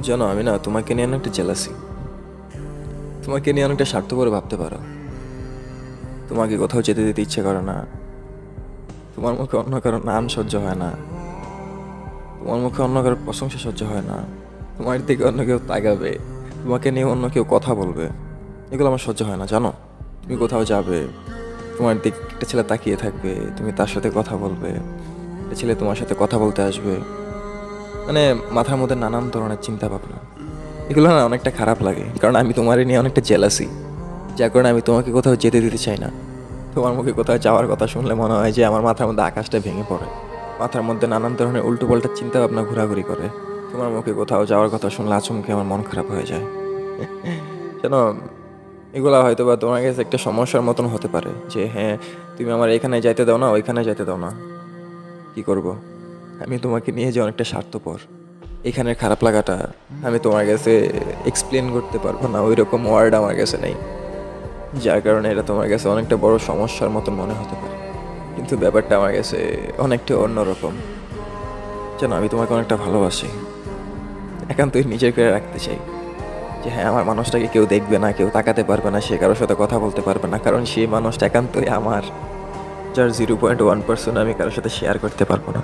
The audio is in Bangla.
জানো, আমি না তোমাকে নিয়ে অনেকটা জেলাসি। তোমাকে নিয়ে অনেকটা স্বার্থপর ভাবতে পারো। তোমাকে কোথাও যেতে দিতে ইচ্ছে করে না। তোমার মুখে অন্য কারোর নাম সহ্য হয় না। তোমার মুখে অন্য কারোর প্রশংসা সহ্য হয় না। তোমার দিকে অন্য কেউ তাকাবে, তোমাকে নিয়ে অন্য কেউ কথা বলবে, এগুলো আমার সহ্য হয় না। জানো, তুমি কোথাও যাবে, তোমার দিকে একটা ছেলে তাকিয়ে থাকবে, তুমি তার সাথে কথা বলবে, একটা ছেলে তোমার সাথে কথা বলতে আসবে, মানে মাথার মধ্যে নানান ধরনের চিন্তা ভাবনা, এগুলো না অনেকটা খারাপ লাগে। কারণ আমি তোমার নিয়ে অনেকটা জেলাসি, যার কারণে আমি তোমাকে কোথাও যেতে দিতে চাই না। তোমার মুখে কোথাও যাওয়ার কথা শুনলে মনে হয় যে আমার মাথার মধ্যে আকাশটা ভেঙে পড়ে। মাথার মধ্যে নানান ধরনের উল্টোপাল্টা চিন্তা ভাবনা ঘোরাঘুরি করে। তোমার মুখে কোথাও যাওয়ার কথা শুনলে আচমকে আমার মন খারাপ হয়ে যায়। শোনো, এগুলা হয়তো বা তোমার কাছে একটা সমস্যার মতন হতে পারে যে হ্যাঁ, তুমি আমার এখানে যাইতে দাও না, ওইখানে যাইতে দাও না। কি করব, আমি তোমাকে নিয়ে যে অনেকটা স্বার্থপর। এখানের খারাপ লাগাটা আমি তোমার কাছে এক্সপ্লেন করতে পারবো না, ওই রকম ওয়ার্ড আমার কাছে নেই। যার কারণে এটা তোমার কাছে অনেকটা বড় সমস্যার মতন মনে হতে পারে, কিন্তু ব্যাপারটা আমার কাছে অনেকটা অন্যরকম। যেন আমি তোমাকে অনেকটা ভালোবাসি, একান্তই নিজের করে রাখতে চাই। যে হ্যাঁ, আমার মানুষটাকে কেউ দেখবে না, কেউ তাকাতে পারবে না, সে কারোর সাথে কথা বলতে পারবে না, কারণ সেই মানুষটা একান্তই আমার, যার 0.1% আমি কারোর সাথে শেয়ার করতে পারবো না।